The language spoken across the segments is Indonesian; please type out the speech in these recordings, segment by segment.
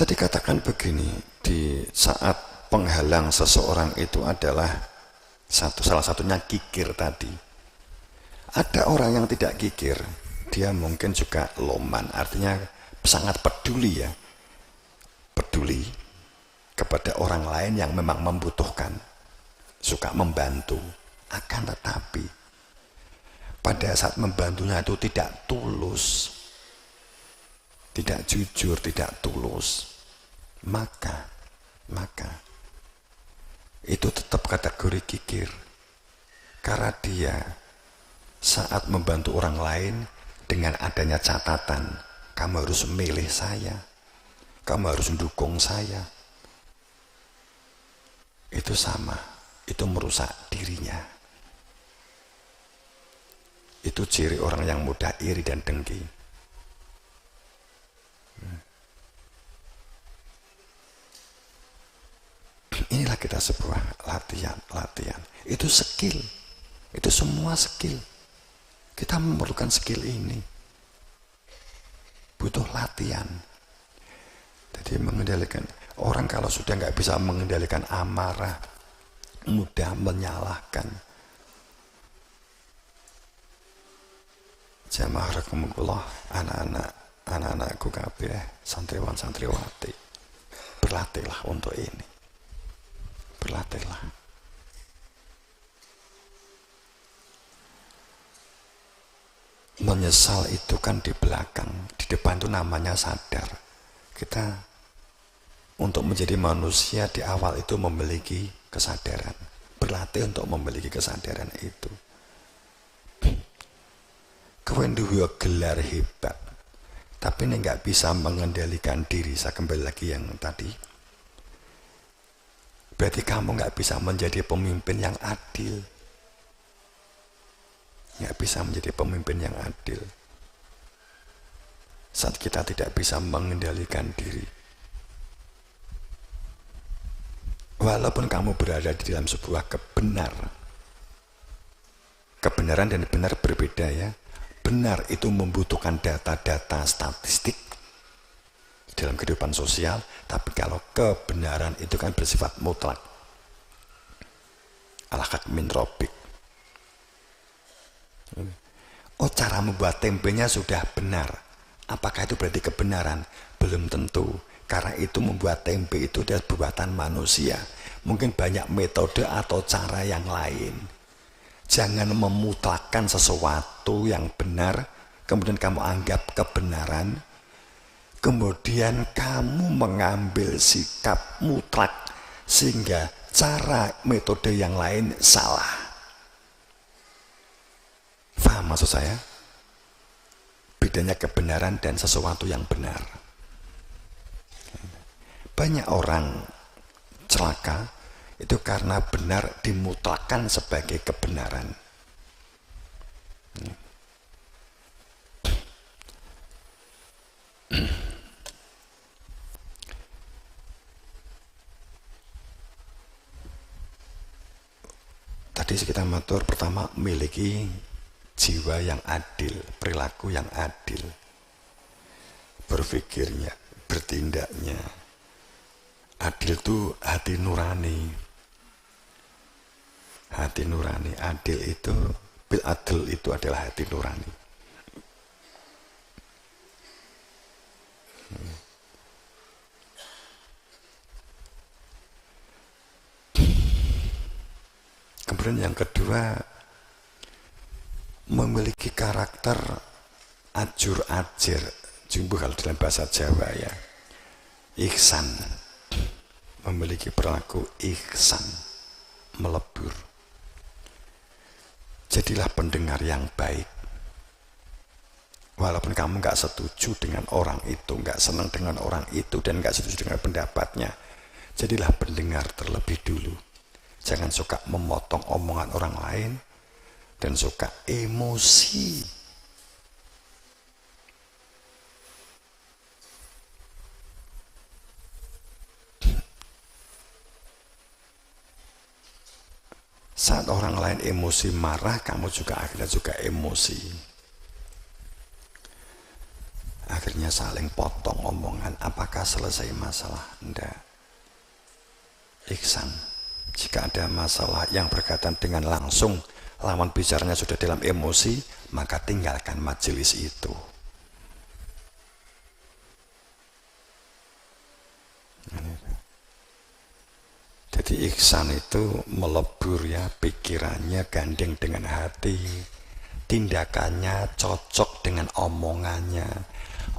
tadi katakan begini, di saat penghalang seseorang itu adalah salah satunya kikir tadi. Ada orang yang tidak kikir, dia mungkin juga loman, artinya sangat peduli ya, peduli kepada orang lain yang memang membutuhkan, suka membantu. Akan tetapi pada saat membantunya itu tidak tulus, tidak jujur, tidak tulus, maka itu tetap kategori kikir. Karena dia saat membantu orang lain dengan adanya catatan, kamu harus milih saya, kamu harus mendukung saya, itu sama, itu merusak dirinya. Itu ciri orang yang mudah iri dan dengki. Inilah kita sebuah latihan. Itu skill, itu semua skill. Kita memerlukan skill ini, butuh latihan. Jadi mengendalikan orang kalau sudah nggak bisa mengendalikan amarah, mudah menyalahkan. Jamaah rahimakumullah, anak-anakku kabeh, santriwan santriwati, berlatihlah untuk ini, berlatihlah. Menyesal itu kan di belakang, di depan itu namanya sadar. Kita untuk menjadi manusia di awal itu memiliki kesadaran, berlatih untuk memiliki kesadaran itu. Kau duwe gelar hebat, tapi ini nggak bisa mengendalikan diri. Saya kembali lagi yang tadi. Berarti kamu nggak bisa menjadi pemimpin yang adil. Nggak bisa menjadi pemimpin yang adil saat kita tidak bisa mengendalikan diri. Walaupun kamu berada di dalam sebuah kebenaran dan benar berbeda ya. Benar itu membutuhkan data-data statistik dalam kehidupan sosial, tapi kalau kebenaran itu kan bersifat mutlak, al-haq min rabbik. Oh, cara membuat tempenya sudah benar. Apakah itu berarti kebenaran? Belum tentu. Karena itu membuat tempe itu adalah buatan manusia. Mungkin banyak metode atau cara yang lain. Jangan memutlakkan sesuatu yang benar, kemudian kamu anggap kebenaran, kemudian kamu mengambil sikap mutlak sehingga cara metode yang lain salah. Faham maksud saya? Bedanya kebenaran dan sesuatu yang benar. Banyak orang celaka itu karena benar dimutlakkan sebagai kebenaran. Tadi kita matur pertama memiliki jiwa yang adil, perilaku yang adil, berpikirnya, bertindaknya. Adil itu hati nurani. Hati nurani, adil itu, bil adil itu adalah hati nurani. Kemudian yang kedua, memiliki karakter ajur ajir, jumbo kalau dalam bahasa Jawa ya, ihsan, memiliki perilaku ihsan, melebur. Jadilah pendengar yang baik. Walaupun kamu nggak setuju dengan orang itu, nggak senang dengan orang itu, dan nggak setuju dengan pendapatnya, jadilah pendengar terlebih dulu. Jangan suka memotong omongan orang lain dan suka emosi. Saat orang lain emosi marah, kamu juga akhirnya juga emosi. Akhirnya hanya saling potong omongan. Apakah selesai masalah? Tidak. Ihsan. Jika ada masalah yang berkaitan dengan langsung lawan bicaranya sudah dalam emosi, maka tinggalkan majelis itu. Jadi ihsan itu melebur ya, pikirannya gandeng dengan hati, tindakannya cocok dengan omongannya,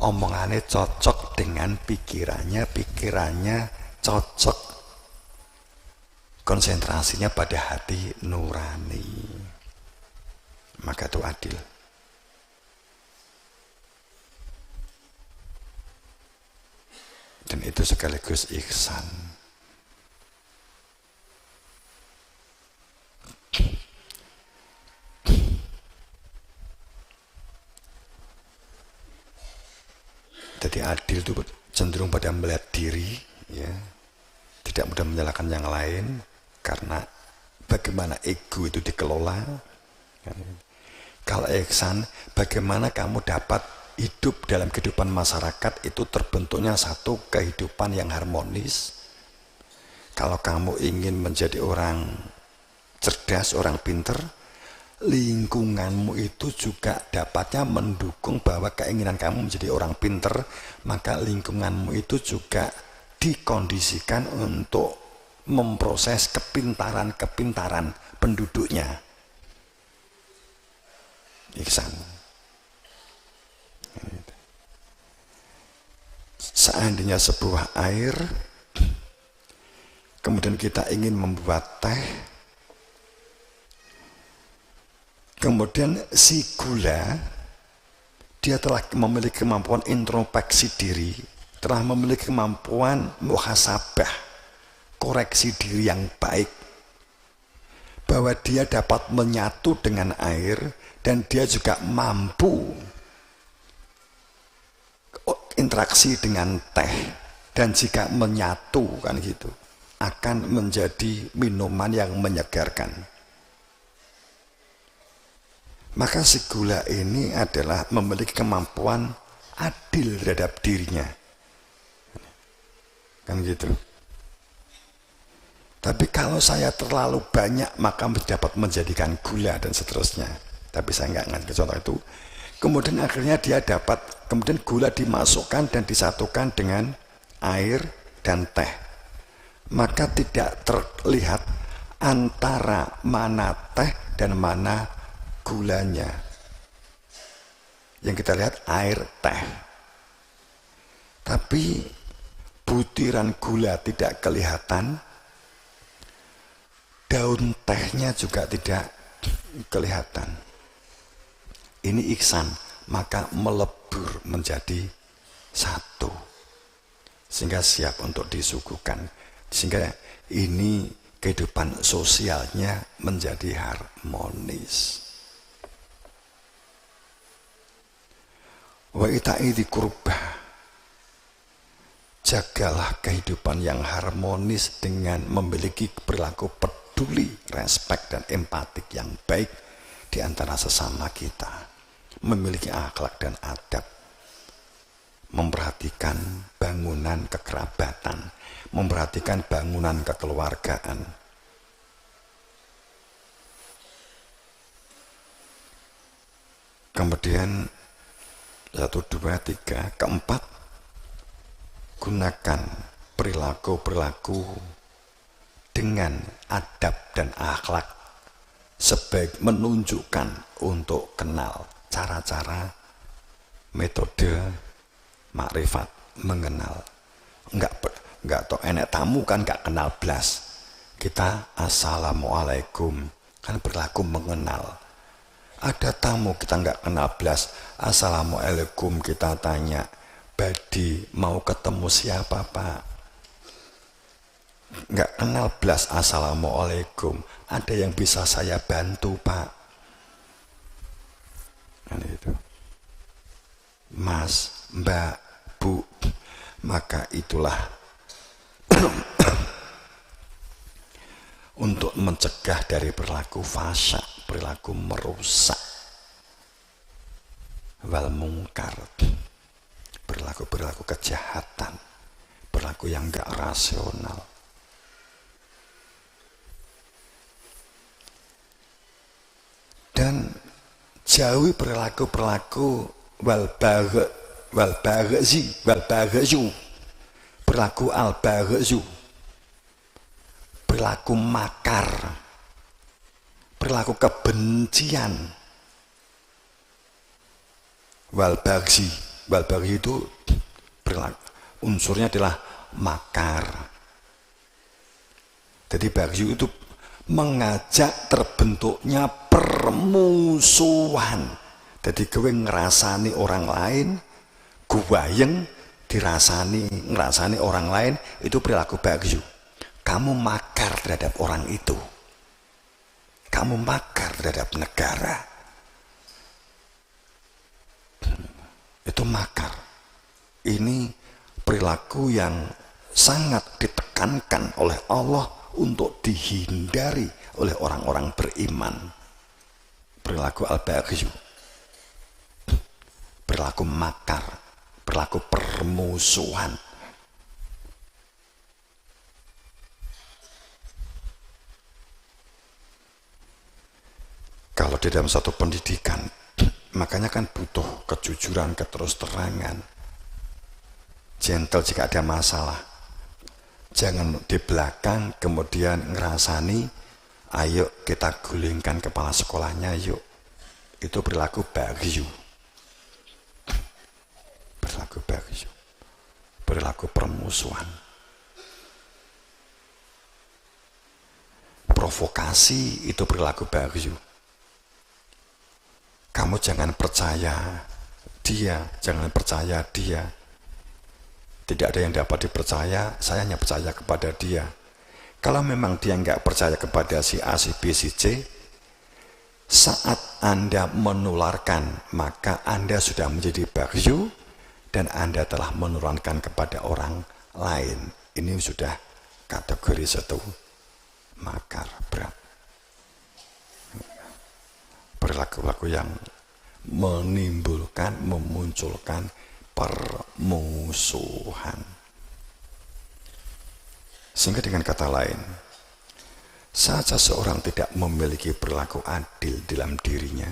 omongannya cocok dengan pikirannya, pikirannya cocok, konsentrasinya pada hati nurani, maka itu adil. Dan itu sekaligus ihsan. Jadi adil itu cenderung pada melihat diri, ya, tidak mudah menyalahkan yang lain, karena bagaimana ego itu dikelola. Kalau ihsan, bagaimana kamu dapat hidup dalam kehidupan masyarakat itu terbentuknya satu kehidupan yang harmonis. Kalau kamu ingin menjadi orang cerdas, orang pinter, lingkunganmu itu juga dapatnya mendukung bahwa keinginan kamu menjadi orang pinter, maka lingkunganmu itu juga dikondisikan untuk memproses kepintaran-kepintaran penduduknya. Ihsan. Seandainya sebuah air, kemudian kita ingin membuat teh, kemudian si gula, dia telah memiliki kemampuan introspeksi diri, telah memiliki kemampuan muhasabah, koreksi diri yang baik, bahwa dia dapat menyatu dengan air, dan dia juga mampu interaksi dengan teh, dan jika menyatu kan gitu, akan menjadi minuman yang menyegarkan. Maka si gula ini adalah memiliki kemampuan adil terhadap dirinya, kan gitu. Tapi kalau saya terlalu banyak, maka dapat menjadikan gula dan seterusnya. Tapi saya nggak ngerti contoh itu. Kemudian akhirnya dia dapat, kemudian gula dimasukkan dan disatukan dengan air dan teh, maka tidak terlihat antara mana teh dan mana gulanya. Yang kita lihat air teh, tapi butiran gula tidak kelihatan, daun tehnya juga tidak kelihatan. Ini ihsan, maka melebur menjadi satu, sehingga siap untuk disuguhkan, sehingga ini kehidupan sosialnya menjadi harmonis. Wa ita'i kurba, jagalah kehidupan yang harmonis dengan memiliki perilaku peduli, respek dan empatik yang baik di antara sesama kita, memiliki akhlak dan adab, memperhatikan bangunan kekerabatan, memperhatikan bangunan kekeluargaan. Kemudian 1, 2, 3, keempat, gunakan perilaku-perilaku dengan adab dan akhlak sebaik menunjukkan untuk kenal cara-cara metode makrifat mengenal. Enggak toh enek tamu kan enggak kenal blas. Kita assalamualaikum kan berlaku mengenal. Ada tamu kita enggak kenal blas, assalamualaikum kita tanya, badi mau ketemu siapa pak? Enggak kenal blas, assalamualaikum, ada yang bisa saya bantu pak? Kan itu. Mas, mbak, bu, maka itulah untuk mencegah dari perilaku fasya, perilaku merusak, wal mungkar, Berlaku kejahatan, berlaku yang enggak rasional. Dan jauhi perilaku-perilaku perilaku al-baghazu, perilaku makar, perilaku kebencian. Walbaghi itu perilaku, unsurnya adalah makar. Jadi baghi itu mengajak terbentuknya permusuhan. Jadi kowe ngerasani orang lain, guwayeng ngerasani orang lain, itu perilaku baghi. Kamu makar terhadap orang itu. Kamu makar terhadap negara. Itu makar. Ini perilaku yang sangat ditekankan oleh Allah untuk dihindari oleh orang-orang beriman. Perilaku al-baghi, perilaku makar, perilaku permusuhan. Kalau di dalam satu pendidikan, makanya kan butuh kejujuran, keterus-terangan, gentle jika ada masalah. Jangan di belakang kemudian ngerasani, ayo kita gulingkan kepala sekolahnya yuk. Itu perilaku baghi. Perilaku baghi, perilaku permusuhan. Provokasi itu perilaku baghi. Kamu jangan percaya dia, jangan percaya dia. Tidak ada yang dapat dipercaya, saya hanya percaya kepada dia. Kalau memang dia nggak percaya kepada si A, si B, si C, saat Anda menularkan, maka Anda sudah menjadi baghi dan Anda telah menularkan kepada orang lain. Ini sudah kategori satu makar berat. Perilaku-perilaku yang menimbulkan, memunculkan permusuhan. Sehingga dengan kata lain, saat seseorang tidak memiliki perilaku adil dalam dirinya,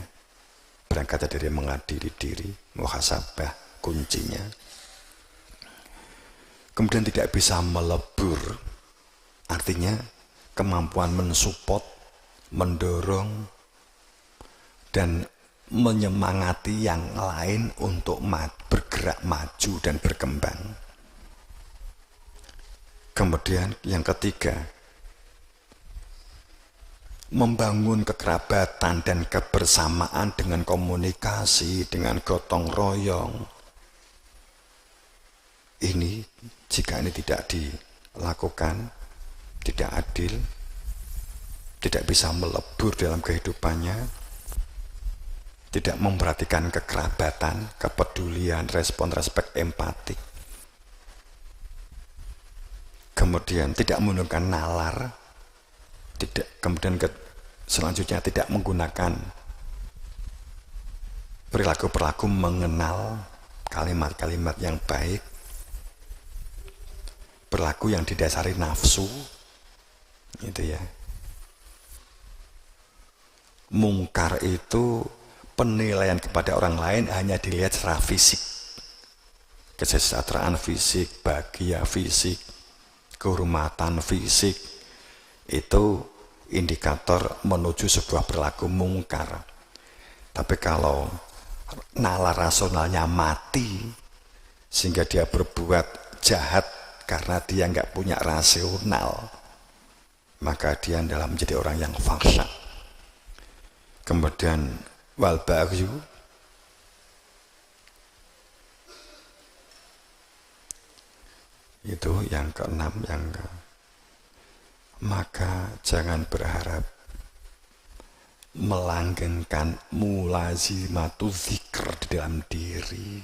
berangkat dari mengadili diri, muhasabah kuncinya, kemudian tidak bisa melebur, artinya kemampuan mensupport, mendorong, dan menyemangati yang lain untuk bergerak maju dan berkembang. Kemudian yang ketiga, membangun kekerabatan dan kebersamaan dengan komunikasi, dengan gotong royong. Ini jika ini tidak dilakukan, tidak adil, tidak bisa melebur dalam kehidupannya, tidak memperhatikan kekerabatan, kepedulian, respon, respek, empatik. Kemudian tidak menggunakan nalar, kemudian selanjutnya tidak menggunakan perilaku-perilaku mengenal kalimat-kalimat yang baik, perilaku yang didasari nafsu, gitu ya. Mungkar itu penilaian kepada orang lain hanya dilihat secara fisik, kesejahteraan fisik, bahagia fisik, kehormatan fisik, itu indikator menuju sebuah perilaku mungkar. Tapi kalau nalar rasionalnya mati, sehingga dia berbuat jahat karena dia nggak punya rasional, maka dia adalah menjadi orang yang fasik. Kemudian walbaghi itu yang keenam, maka jangan berharap melanggengkan mulazimatu zikr di dalam diri.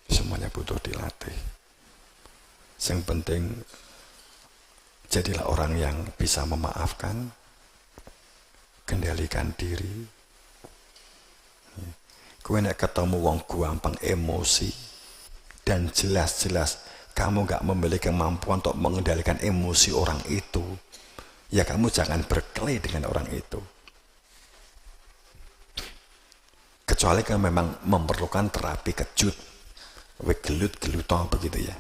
Semuanya butuh dilatih. Yang penting jadilah orang yang bisa memaafkan, kendalikan diri, Kowe nek ketemu wong gampang emosi dan jelas-jelas kamu nggak memiliki kemampuan untuk mengendalikan emosi orang itu, ya kamu jangan berkelahi dengan orang itu. Kecuali kamu memang memerlukan terapi kejut, gelut-gelutan begitu ya.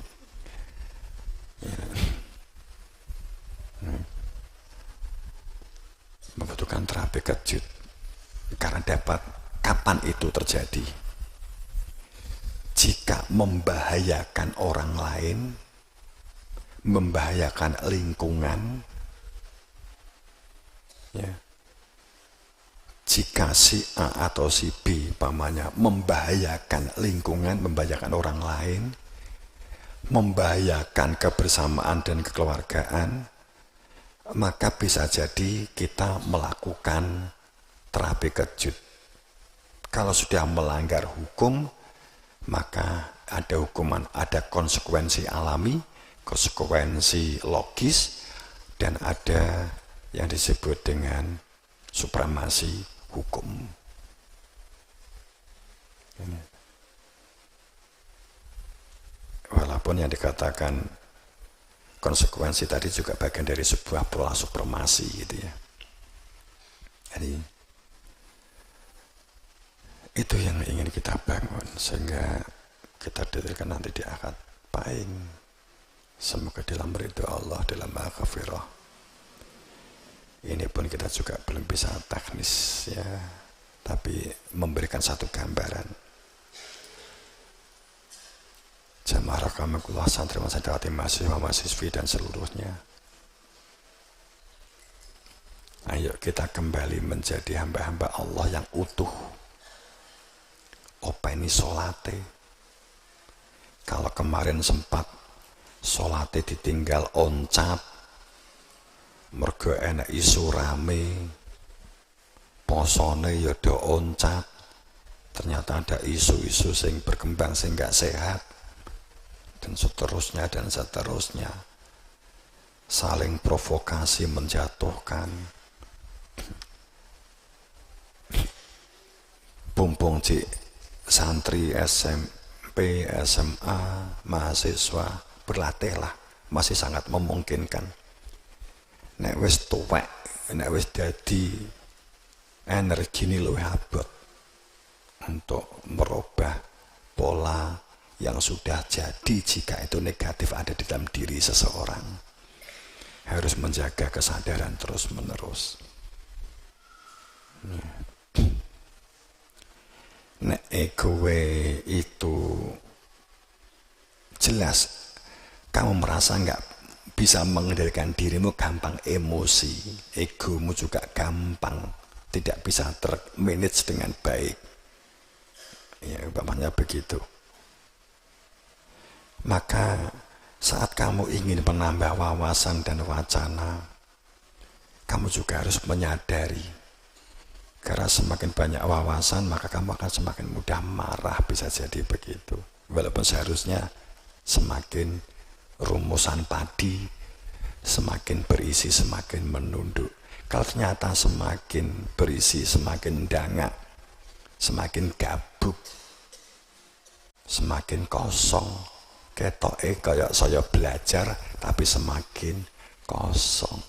Membutuhkan terapi kejut karena dapat kapan itu terjadi. Jika membahayakan orang lain, membahayakan lingkungan, ya. Jika si A atau si B pamannya membahayakan lingkungan, membahayakan orang lain, membahayakan kebersamaan dan kekeluargaan, maka bisa jadi kita melakukan terapi kejut. Kalau sudah melanggar hukum, maka ada hukuman, ada konsekuensi alami, konsekuensi logis, dan ada yang disebut dengan supremasi hukum. Walaupun yang dikatakan konsekuensi tadi juga bagian dari sebuah pola supremasi gitu ya. Jadi itu yang ingin kita bangun sehingga kita dirikan nanti di akad paing. Semoga dalam ridho Allah, dalam maghfirah. Ini pun kita juga belum bisa teknis ya, tapi memberikan satu gambaran. Jamaah rahimakumullah, santriwan santriwati, mahasiswa-mahasiswi dan seluruhnya. Ayo kita kembali menjadi hamba-hamba Allah yang utuh. Openi solate. Kalau kemarin sempat solate ditinggal oncat, mergo enak isu rame, posone ya do oncat, ternyata ada isu-isu sing berkembang sing gak sehat, dan seterusnya, saling provokasi menjatuhkan, bumbung cik santri SMP, SMA, mahasiswa berlatihlah, masih sangat memungkinkan. Nek wis tuwek, nek wis dadi energi ini luwih abot untuk merubah pola yang sudah jadi jika itu negatif ada di dalam diri seseorang. Harus menjaga kesadaran terus menerus. Nek egowe itu jelas kamu merasa nggak bisa mengendalikan dirimu, gampang emosi, egomu juga gampang tidak bisa termanage dengan baik, ya umpamanya begitu. Maka saat kamu ingin menambah wawasan dan wacana, kamu juga harus menyadari, karena semakin banyak wawasan maka kamu akan semakin mudah marah, bisa jadi begitu. Walaupun seharusnya semakin rumusan padi semakin berisi semakin menunduk. Kalau ternyata semakin berisi semakin dangak, semakin gabuk, semakin kosong, ketoke kayak saya belajar tapi semakin kosong.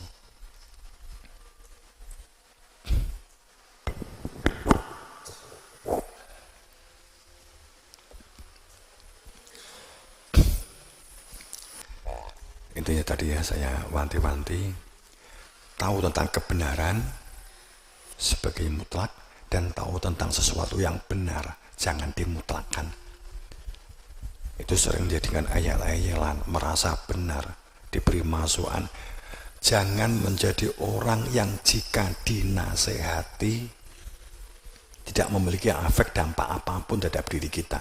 Intinya tadi ya saya wanti-wanti, tahu tentang kebenaran sebagai mutlak dan tahu tentang sesuatu yang benar, jangan dimutlakkan. Itu sering dijadikan ayal-ayalan, merasa benar, diberi masukan. Jangan menjadi orang yang jika dinasehati tidak memiliki efek dampak apapun terhadap diri kita.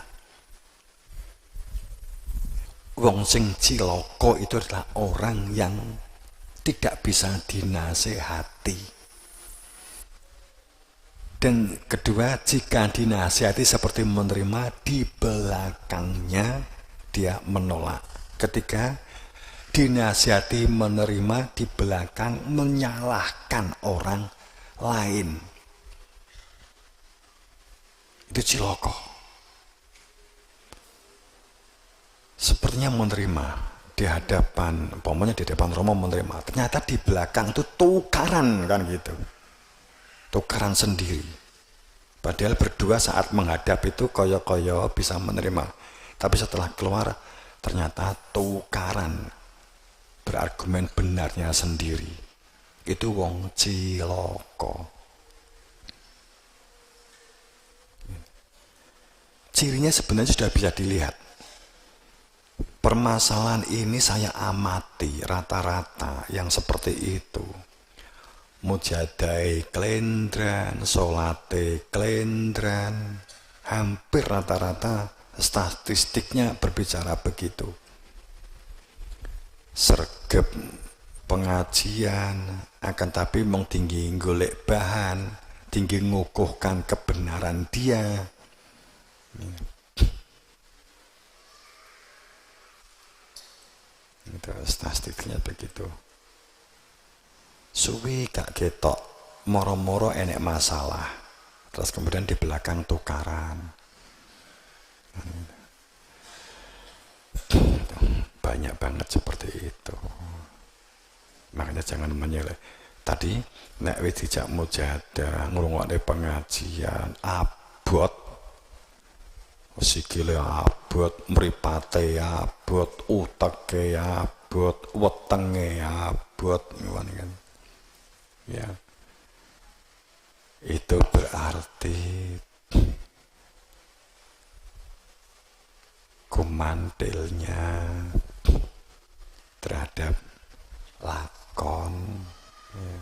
Wong sing ciloko itu adalah orang yang tidak bisa dinasehati. Dan kedua, jika dinasehati seperti menerima, di belakangnya dia menolak. Ketiga, dinasehati menerima, di belakang menyalahkan orang lain. itu cilaka. Sepertinya menerima di hadapan, umpamanya di depan Romo menerima, ternyata di belakang itu tukaran kan gitu, tukaran sendiri. Padahal berdua saat menghadap itu koyo-koyo bisa menerima, tapi setelah keluar ternyata tukaran, berargumen benarnya sendiri. Itu wong cilaka. Cirinya sebenarnya sudah bisa dilihat. Permasalahan ini saya amati rata-rata yang seperti itu. Mujadai klendran, solate klendran, hampir rata-rata statistiknya berbicara begitu. Sergep pengajian, akan tapi mong tinggi golek bahan, tinggi ngukuhkan kebenaran dia. Itu statistiknya begitu. Suwi gak ketok, moro-moro enek masalah, terus kemudian di belakang tukaran. Banyak banget seperti itu. Makanya jangan menyeleh. Tadi nek wis dijak mujahadah, ngrungokne pengajian, abot, sikile abot, mripate abot, uteke abot, wetenge abot, ngono kan. Ya. Itu berarti kumantilnya terhadap lakon, ya.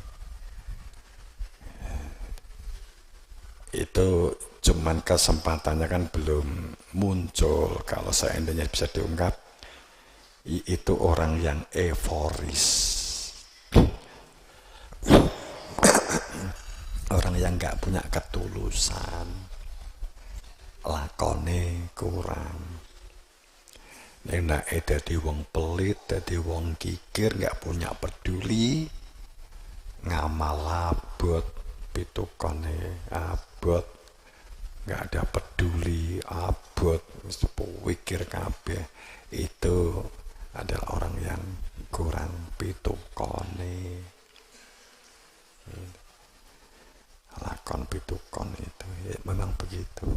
Itu cuman kesempatannya kan belum muncul. Kalau seandainya bisa diungkap, itu orang yang euforis, orang yang gak punya ketulusan, lakone kurang. Nek dadi wong pelit, dadi wong kikir, gak punya peduli, ngamal abot, pitukane abot, gak ada peduli abot, pikir kabeh. Itu adalah orang yang kurang pitukane. Lakon pitukon itu ya, memang begitu.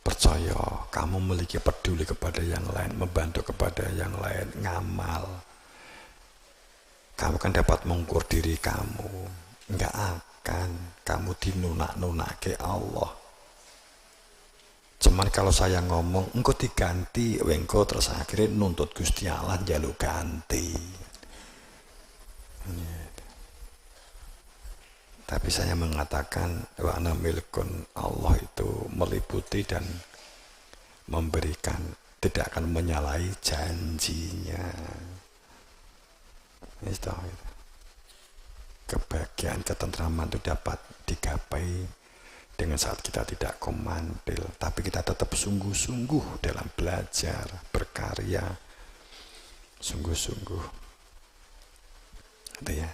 Percaya kamu memiliki peduli kepada yang lain, membantu kepada yang lain, ngamal, kamu kan dapat mengukur diri kamu. Enggak akan kamu dinunak-nunak ke Allah. Cuman kalau saya ngomong engkau diganti, engkau terus akhirnya nuntut Gusti Allah jaluk ganti. Tapi saya mengatakan wa ana milkun, Allah itu meliputi dan memberikan, tidak akan menyalahi janjinya. Itu. Kebahagiaan, ketentraman itu dapat digapai dengan saat kita tidak komandil, tapi kita tetap sungguh-sungguh dalam belajar, berkarya, sungguh-sungguh. Itu ya.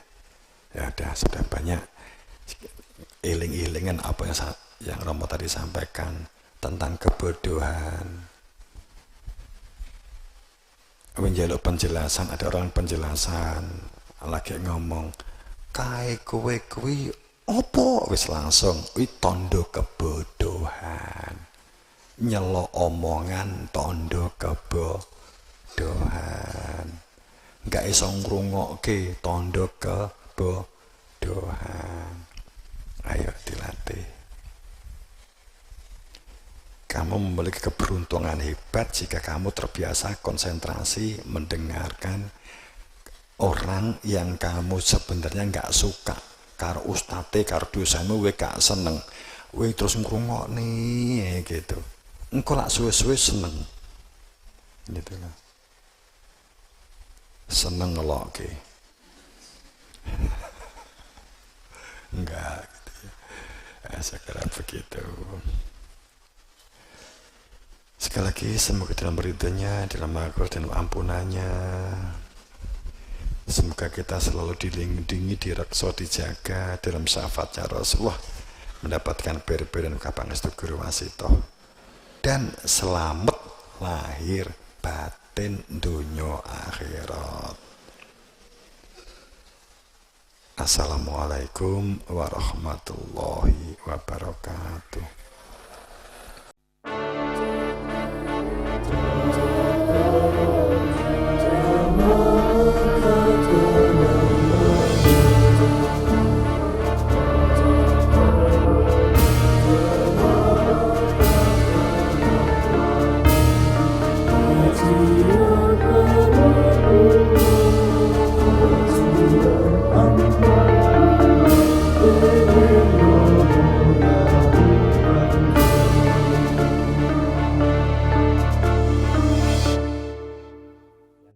Ya sudah banyak iling-ilingan apa yang Romo tadi sampaikan tentang kebodohan. Menjaluk penjelasan, ada orang penjelasan lagi ngomong kae kowe kuwi opo, wis langsung kuwi tondo kebodohan. Nyelok omongan tondo kebodohan. Enggak iso ngrungokke tondo kebodohan. Ayo dilatih. Kamu memiliki keberuntungan hebat jika kamu terbiasa konsentrasi mendengarkan orang yang kamu sebenarnya nggak suka. Karo ustate, karo dosamu, we gak seneng, we terus ngrungok nih gitu. Engkau lak suwe-suwe seneng, gitu kan? Seneng ngelokke. Enggak. Saya kira begitu. Sekali lagi semoga dalam ridhonya, dalam maghfirah dan ampunannya Semoga kita selalu dilindungi, direksa, dijaga dalam syafaatnya Rasulullah, mendapatkan bir-bir dan kapangestu guru wasito, dan selamat lahir batin dunia akhirat. Assalamualaikum warahmatullahi wabarakatuh.